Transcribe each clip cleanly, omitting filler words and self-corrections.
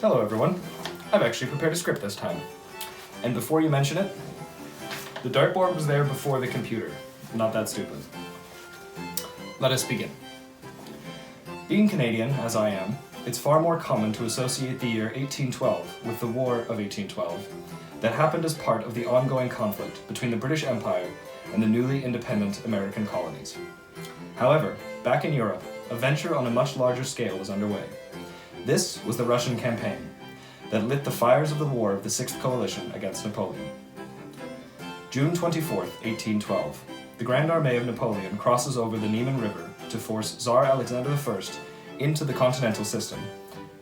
Hello everyone. I've actually prepared a script this time. And before you mention it, the dartboard was there before the computer. Not that stupid. Let us begin. Being Canadian, as I am, it's far more common to associate the year 1812 with the War of 1812 that happened as part of the ongoing conflict between the British Empire and the newly independent American colonies. However, back in Europe, a venture on a much larger scale was underway. This was the Russian campaign that lit the fires of the War of the Sixth Coalition against Napoleon. June 24th, 1812, the Grand Armée of Napoleon crosses over the Niemen River to force Tsar Alexander I into the continental system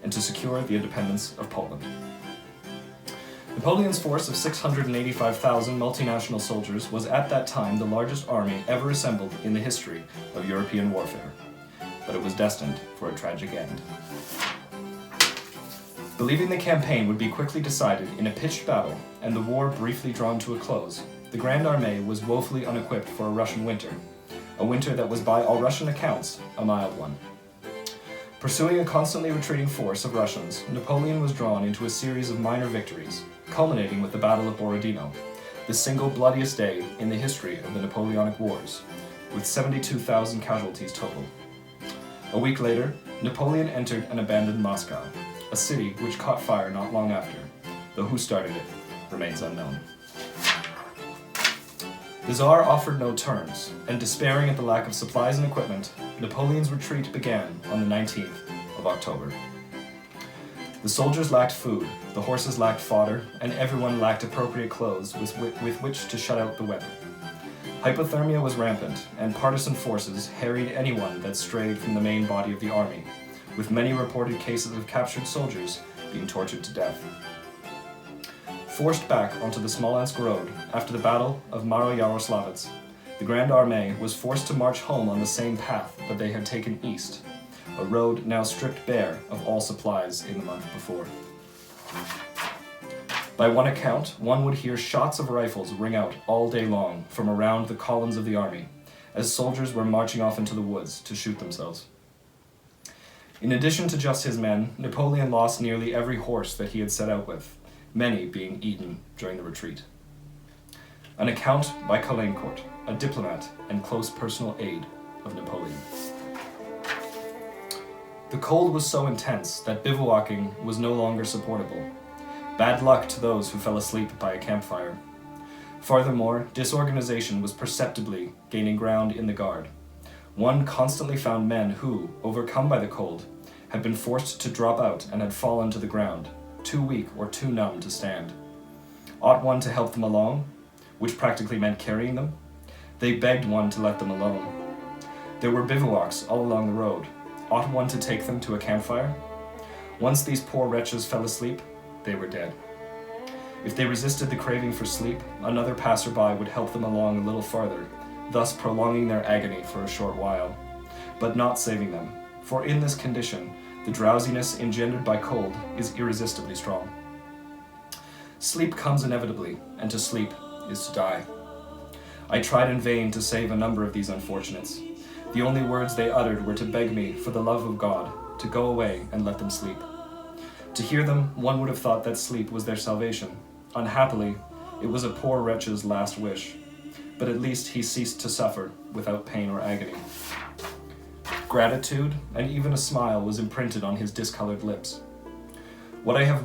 and to secure the independence of Poland. Napoleon's force of 685,000 multinational soldiers was at that time the largest army ever assembled in the history of European warfare, but it was destined for a tragic end. Believing the campaign would be quickly decided in a pitched battle and the war briefly drawn to a close, the Grand Armée was woefully unequipped for a Russian winter, a winter that was by all Russian accounts a mild one. Pursuing a constantly retreating force of Russians, Napoleon was drawn into a series of minor victories, culminating with the Battle of Borodino, the single bloodiest day in the history of the Napoleonic Wars, with 72,000 casualties total. A week later, Napoleon entered and abandoned Moscow, a city which caught fire not long after, though who started it remains unknown. The Tsar offered no terms, and despairing at the lack of supplies and equipment, Napoleon's retreat began on the 19th of October. The soldiers lacked food, the horses lacked fodder, and everyone lacked appropriate clothes with which to shut out the weather. Hypothermia was rampant, and partisan forces harried anyone that strayed from the main body of the army, with many reported cases of captured soldiers being tortured to death. Forced back onto the Smolensk road after the Battle of Maro-Yaroslavets, the Grand Armée was forced to march home on the same path that they had taken east, a road now stripped bare of all supplies in the month before. By one account, one would hear shots of rifles ring out all day long from around the columns of the army, as soldiers were marching off into the woods to shoot themselves. In addition to just his men, Napoleon lost nearly every horse that he had set out with, many being eaten during the retreat. An account by Caulaincourt, a diplomat and close personal aide of Napoleon. The cold was so intense that bivouacking was no longer supportable. Bad luck to those who fell asleep by a campfire. Furthermore, disorganization was perceptibly gaining ground in the Guard. One constantly found men who, overcome by the cold, had been forced to drop out and had fallen to the ground, too weak or too numb to stand. Ought one to help them along, which practically meant carrying them? They begged one to let them alone. There were bivouacs all along the road. Ought one to take them to a campfire? Once these poor wretches fell asleep, they were dead. If they resisted the craving for sleep, another passerby would help them along a little farther, thus prolonging their agony for a short while, but not saving them, for in this condition, the drowsiness engendered by cold is irresistibly strong. Sleep comes inevitably, and to sleep is to die. I tried in vain to save a number of these unfortunates. The only words they uttered were to beg me, for the love of God, to go away and let them sleep. To hear them, one would have thought that sleep was their salvation. Unhappily, it was a poor wretch's last wish, but at least he ceased to suffer without pain or agony. Gratitude and even a smile was imprinted on his discolored lips. What I have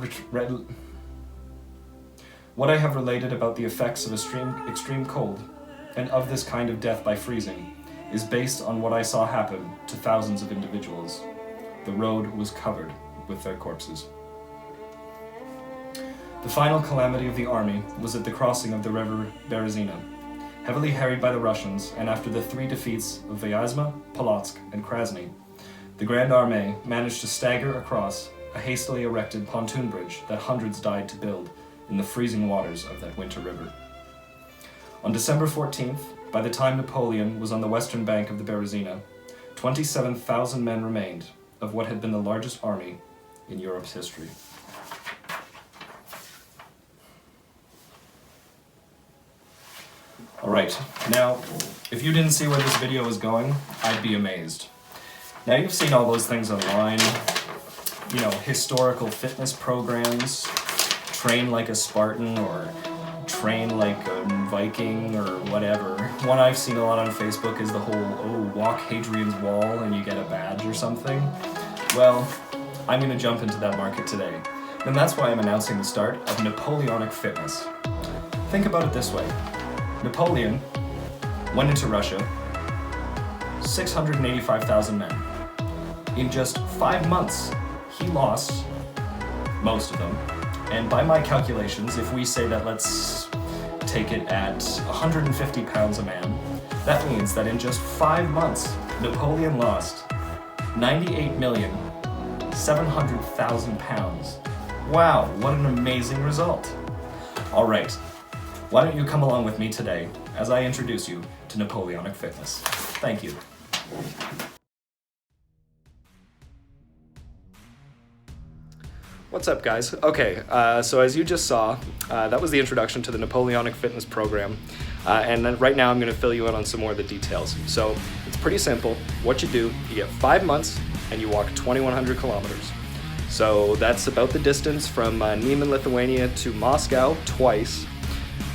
related about the effects of extreme cold, and of this kind of death by freezing, is based on what I saw happen to thousands of individuals. The road was covered with their corpses. The final calamity of the army was at the crossing of the river Berezina. Heavily harried by the Russians, and after the 3 defeats of Vyazma, Polotsk, and Krasny, the Grand Armée managed to stagger across a hastily erected pontoon bridge that hundreds died to build in the freezing waters of that winter river. On December 14th, by the time Napoleon was on the western bank of the Berezina, 27,000 men remained of what had been the largest army in Europe's history. Alright, now, if you didn't see where this video was going, I'd be amazed. Now you've seen all those things online, historical fitness programs, train like a Spartan or train like a Viking or whatever. One I've seen a lot on Facebook is the whole, walk Hadrian's Wall and you get a badge or something. Well, I'm going to jump into that market today. And that's why I'm announcing the start of Napoleonic fitness. Think about it this way. Napoleon went into Russia, 685,000 men. In just 5 months, he lost most of them. And by my calculations, if we say that let's take it at 150 pounds a man, that means that in just 5 months, Napoleon lost 98,700,000 pounds. Wow, what an amazing result. All right, why don't you come along with me today as I introduce you to Napoleonic fitness. Thank you. What's up, guys? Okay, so as you just saw, that was the introduction to the Napoleonic fitness program. And then right now I'm going to fill you in on some more of the details. So it's pretty simple. What you do, you get 5 months and you walk 2,100 kilometers. So that's about the distance from Niemen, Lithuania to Moscow twice.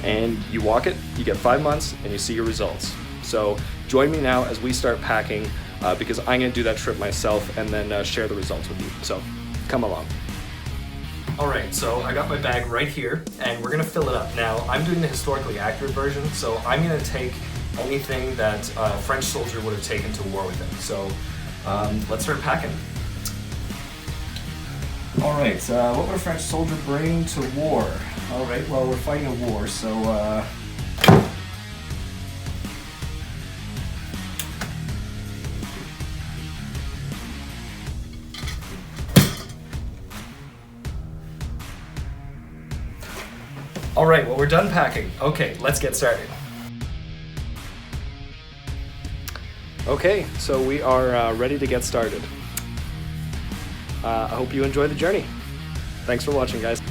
And you walk it, you get 5 months, and you see your results. So join me now as we start packing because I'm going to do that trip myself and then share the results with you. So come along. Alright, so I got my bag right here, and we're going to fill it up. Now, I'm doing the historically accurate version, so I'm going to take anything that a French soldier would have taken to war with him. So, let's start packing. Alright, what would a French soldier bring to war? Alright, well, we're fighting a war, so, Alright, well, we're done packing. Okay, let's get started. Okay, so we are ready to get started. I hope you enjoy the journey. Thanks for watching, guys.